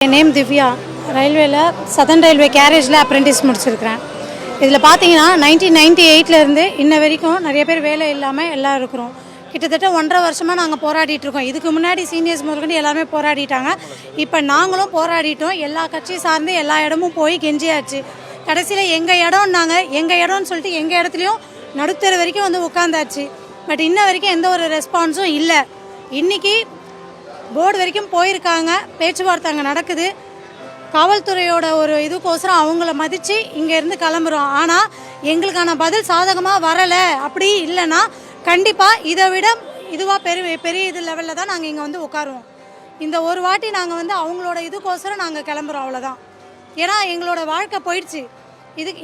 என் name Divya. ரயில்வேல southern railway கேரேஜில் apprentice முடிச்சிருக்கிறேன். இதில் பார்த்தீங்கன்னா 1998லேருந்து இன்ன வரைக்கும் நிறைய பேர் வேலை இல்லாமல் எல்லாம் இருக்கிறோம். கிட்டத்தட்ட 1.5 வருஷமாக நாங்கள் போராடிட்டுருக்கோம். இதுக்கு முன்னாடி சீனியர்ஸ் முதற்கொண்டு எல்லாருமே போராடிட்டாங்க. இப்போ நாங்களும் போராடிட்டோம். எல்லா கட்சி சார்ந்து எல்லா இடமும் போய் கெஞ்சியாச்சு. கடைசியில் எங்கள் இடம்னாங்க. எங்கள் இடம்னு சொல்லிட்டு எங்கள் இடத்துலையும் நடுத்தர வரைக்கும் வந்து உட்காந்தாச்சு. பட் இன்ன வரைக்கும் எந்த ஒரு ரெஸ்பான்ஸும் இல்லை. இன்றைக்கி போர்டு வரைக்கும் போயிருக்காங்க, பேச்சுவார்த்தை அங்கே நடக்குது. காவல்துறையோட ஒரு இதுக்கோசரம் அவங்கள மதித்து இங்கேருந்து கிளம்புறோம். ஆனால் எங்களுக்கான பதில் சாதகமாக வரலை. அப்படி இல்லைன்னா கண்டிப்பாக இதை விட இதுவாக பெரிய இது லெவலில் தான் நாங்கள் இங்கே வந்து உட்காருவோம். இந்த ஒரு வாட்டி நாங்கள் வந்து அவங்களோட இதுக்கோசரம் நாங்கள் கிளம்புறோம், அவ்வளோதான். ஏன்னா எங்களோட வாழ்க்கை போயிடுச்சு.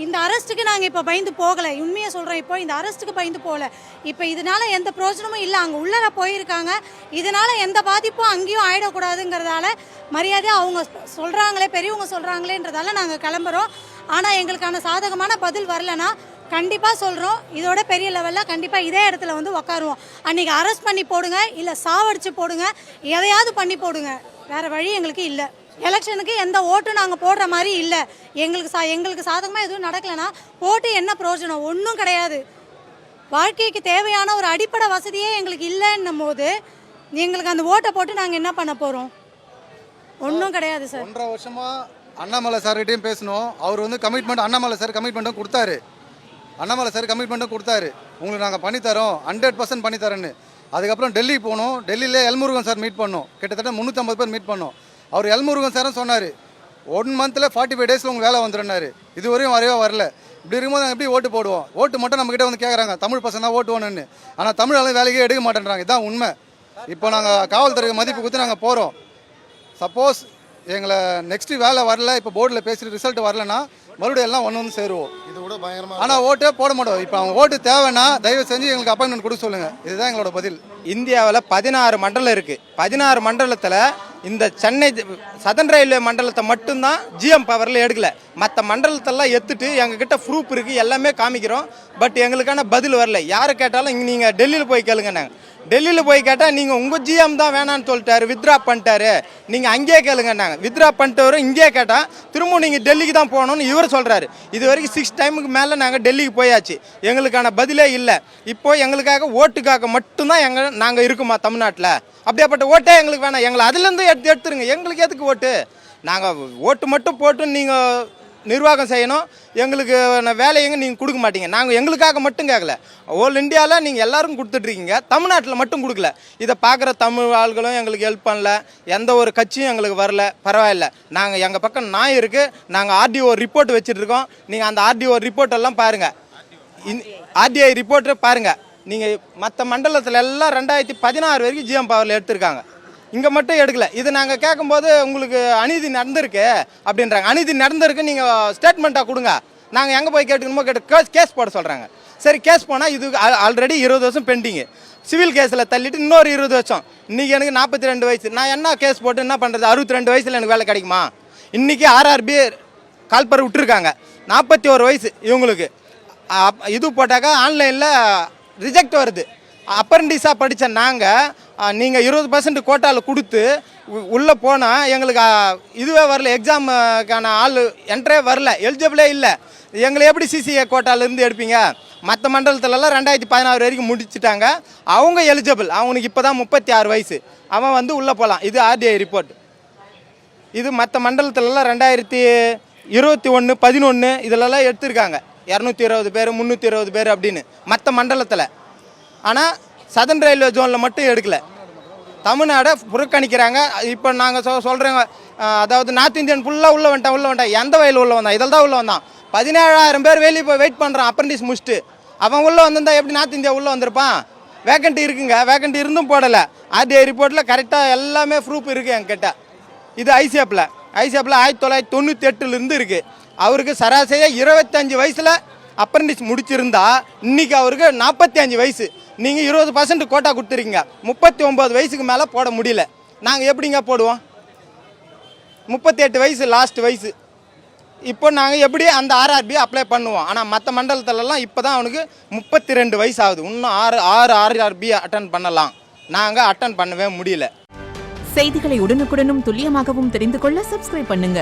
இந்த அரெஸ்ட்டுக்கு நாங்கள் இப்போ பயந்து போகலை. உண்மையாக சொல்கிறோம், இப்போ இந்த அரெஸ்ட்டுக்கு பயந்து போகலை. இப்போ இதனால் எந்த பிரயோஜனமும் இல்லை. அங்கே உள்ளே போயிருக்காங்க. இதனால் எந்த பாதிப்பும் அங்கேயும் ஆகிடக்கூடாதுங்கிறதால மரியாதையாக அவங்க சொல்கிறாங்களே, பெரியவங்க சொல்கிறாங்களேன்றதால நாங்கள் கிளம்புறோம். ஆனால் எங்களுக்கான சாதகமான பதில் வரலைன்னா கண்டிப்பாக சொல்கிறோம், இதோட பெரிய லெவலில் கண்டிப்பாக இதே இடத்துல வந்து உக்காருவோம். அன்றைக்கி அரெஸ்ட் பண்ணி போடுங்க, இல்லை சாவடிச்சு போடுங்க, எதையாவது பண்ணி போடுங்க. வேறு வழி எங்களுக்கு இல்லை. எலெக்ஷனுக்கு எந்த ஓட்டும் நாங்கள் போடுற மாதிரி இல்லை. எங்களுக்கு சாதகமாக எதுவும் நடக்கலைன்னா போட்டு என்ன பிரயோஜனம்? ஒன்றும் கிடையாது. வாழ்க்கைக்கு தேவையான ஒரு அடிப்படை வசதியே எங்களுக்கு இல்லைன்னும் போது எங்களுக்கு அந்த ஓட்டை போட்டு நாங்கள் என்ன பண்ண போகிறோம்? ஒன்றும் கிடையாது சார். 1.5 வருஷமாக அண்ணாமலை சார்கிட்டையும் பேசணும். அவர் வந்து கமிட்மெண்ட், அண்ணாமலை சார் கமிட்மெண்ட்டும் கொடுத்தாரு. உங்களுக்கு நாங்கள் பண்ணித்தரோம், 100% பண்ணித்தரேன்னு. அதுக்கப்புறம் டெல்லி போனோம். டெல்லியில் எல்முருகன் சார் மீட் பண்ணோம். கிட்டத்தட்ட 350 பேர் மீட் பண்ணோம். அவர் எல்முருகன் சாரும் சொன்னார், 1 மந்தில் 45 டேஸில் உங்களுக்கு வேலை வந்துடுனாரு. இதுவரையும் வரல. இப்படி இருக்கும்போது நாங்கள் எப்படி ஓட்டு போடுவோம்? ஓட்டு மட்டும் நம்மக்கிட்ட வந்து கேட்குறாங்க, தமிழ் பசங்க தான் ஓட்டு வேணும்னு. ஆனால் தமிழ் ஆளுங்க வேலைக்கே எடுக்க மாட்டேன்றாங்க. இதுதான் உண்மை. இப்போ நாங்கள் காவல்துறைக்கு மதிப்பு கொடுத்து நாங்கள் போகிறோம். சப்போஸ் எங்களை நெக்ஸ்ட்டு வேலை வரல, இப்போ போர்டில் பேசிட்டு ரிசல்ட் வரலன்னா மறுபடியும் எல்லாம் ஒன்று வந்து சேருவோம். இது கூட பயங்கரமாக. ஆனால் ஓட்டே போட மாட்டோம். இப்போ அவங்க ஓட்டு தேவைன்னா தயவு செஞ்சு எங்களுக்கு அப்பாயின்மெண்ட் கொடுக்க சொல்லுங்கள். இதுதான் எங்களோட பதில். இந்தியாவில் 16 மண்டலம் இருக்குது. 16 மண்டலத்தில் இந்த சென்னை சதர்ன் ரயில்வே மண்டலத்தை மட்டும்தான் ஜிஎம் பவரில் எடுக்கல. மற்ற மண்டலத்தெல்லாம் எடுத்துட்டு எங்ககிட்ட ப்ரூஃப் இருக்குது, எல்லாமே காமிக்கிறோம். பட் எங்களுக்கான பதில் வரல. யாரை கேட்டாலும் இங்கே நீங்கள் டெல்லியில் போய் கேளுங்க. நாங்கள் டெல்லியில் போய் கேட்டால் நீங்கள் உங்கள் ஜிஎம் தான் வேணான்னு சொல்லிட்டாரு, வித்ரா பண்ணிட்டாரு, நீங்கள் அங்கேயே கேளுங்க. நாங்கள் வித்ரா பண்ணிட்டு இங்கேயே கேட்டால் திரும்ப நீங்கள் டெல்லிக்கு தான் போகணும்னு இவர் சொல்கிறாரு. இது வரைக்கும் 6 டைமுக்கு மேலே நாங்கள் டெல்லிக்கு போயாச்சு. எங்களுக்கான பதிலே இல்லை. இப்போது எங்களுக்காக ஓட்டுக்காக மட்டும்தான் நாங்கள் இருக்குமா தமிழ்நாட்டில்? அப்படியாப்பட்ட ஓட்டே எங்களுக்கு வேணாம். எங்களை அதுலேருந்து எடுத்துருங்க. எங்களுக்கு எதுக்கு ஓட்டு? நாங்கள் ஓட்டு மட்டும் போட்டு நீங்கள் நிர்வாகம் செய்யணும். எங்களுக்கு வேலையங்க நீங்கள் கொடுக்க மாட்டீங்க. நாங்கள் எங்களுக்காக மட்டும் கேட்கல, ஓல் இந்தியாவில் நீங்கள் எல்லாருக்கும் கொடுத்துட்ருக்கீங்க, தமிழ்நாட்டில் மட்டும் கொடுக்கல. இதை பார்க்குற தமிழ் ஆள்களும் எங்களுக்கு ஹெல்ப் பண்ணல. எந்த ஒரு கட்சியும் எங்களுக்கு வரல. பரவாயில்ல, நாங்கள் எங்கள் பக்கம் நாய் இருக்குது. நாங்கள் ஆர்டிஓ ரிப்போர்ட் வச்சுட்ருக்கோம். நீங்கள் அந்த ஆர்டிஓ ரிப்போர்ட்டெல்லாம் பாருங்கள். ஆர்டிஐ ரிப்போர்ட்டை பாருங்கள். நீங்கள் மற்ற மண்டலத்தில் எல்லாம் 2016 வரைக்கும் ஜிஎம் பவரில் எடுத்திருக்காங்க. இங்கே மட்டும் எடுக்கல. இது நாங்கள் கேட்கும்போது உங்களுக்கு அநீதி நடந்திருக்கு அப்படின்றாங்க. அநீதி நடந்திருக்கு, நீங்கள் ஸ்டேட்மெண்ட்டாக கொடுங்க. நாங்கள் எங்கே போய் கேட்டுக்கணுமோ கேஸ் போட சொல்கிறாங்க. சரி, கேஸ் போனால் இது ஆல்ரெடி 20 வருஷம் பெண்டிங்கு. சிவில் கேஸில் தள்ளிட்டு இன்னொரு 20 வருஷம். இன்றைக்கி எனக்கு 42 வயசு. நான் என்ன கேஸ் போட்டு என்ன பண்ணுறது? 62 வயசில் எனக்கு வேலை கிடைக்குமா? இன்றைக்கி ஆர்ஆர்பி கால்பர் விட்டுருக்காங்க. 41 வயசு இவங்களுக்கு. இது போட்டாக்கா ஆன்லைனில் ரிஜெக்ட் வருது. அப்ரெண்டிஸாக படித்த நீங்கள் 20% கோட்டாவில் கொடுத்து உள்ளே போனால் எங்களுக்கு இதுவே வரல. எக்ஸாமுக்கான ஆள் என்ட்ரே வரல, எலிஜிபிளே இல்லை. எங்களை எப்படி சிசிஏ கோட்டாலேருந்து எடுப்பீங்க? மற்ற மண்டலத்துலலாம் 2016 வரைக்கும் முடிச்சுட்டாங்க. அவங்க எலிஜிபிள். அவனுக்கு இப்போ தான் 36 வயசு. அவன் வந்து உள்ளே போகலாம். இது ஆர்டிஐ ரிப்போர்ட். இது மற்ற மண்டலத்துலலாம் 2021, 11 இதிலலாம் எடுத்திருக்காங்க. 220 பேர், 320 பேர் அப்படின்னு மற்ற மண்டலத்தில். ஆனால் சதர்ன் ரயில்வே ஜோனில் மட்டும் எடுக்கல. தமிழ்நாடை புறக்கணிக்கிறாங்க. இப்போ நாங்கள் சொல்கிறோங்க, அதாவது நார்த் இந்தியன் ஃபுல்லாக உள்ளே வந்துட்டான். எந்த வயலில் உள்ளே வந்தான்? இதில் தான் உள்ளே வந்தான். 17,000 பேர் வெளியே போய் வெயிட் பண்ணுறான் அப்ரெண்டிஸ் முடிச்சுட்டு. அவன் உள்ளே வந்திருந்தா எப்படி நார்த் இந்தியா உள்ளே வந்திருப்பான்? வேக்கண்ட்டி இருக்குங்க. வேக்கண்ட்டி இருந்தும் போடலை. ஆர்டிஐ ரிப்போர்ட்டில் கரெக்டாக எல்லாமே ப்ரூஃப் இருக்குது என்கிட்ட. இது ஐசிஎஃப்பில் 1998 இருக்குது. அவருக்கு சராசரியாக 25 வயசில் அப்ரெண்டிஸ் முடிச்சிருந்தா இன்றைக்கி அவருக்கு 45 வயசு. நீங்கள் 20% கோட்டா கொடுத்துருக்கீங்க. 39 வயசுக்கு மேலே போட முடியல. நாங்கள் எப்படிங்க போடுவோம்? 38 வயசு லாஸ்ட் வயசு. இப்போ நாங்கள் எப்படி அந்த ஆர்ஆர்பி அப்ளை பண்ணுவோம்? ஆனால் மற்ற மண்டலத்திலலாம் இப்போ தான் அவனுக்கு 32 வயசு ஆகுது. இன்னும் 6 ஆர்ஆர்பி அட்டன் பண்ணலாம். நாங்கள் அட்டன் பண்ணவே முடியல. செய்திகளை உடனுக்குடனும் துல்லியமாகவும் தெரிந்து கொள்ள சப்ஸ்கிரைப் பண்ணுங்க.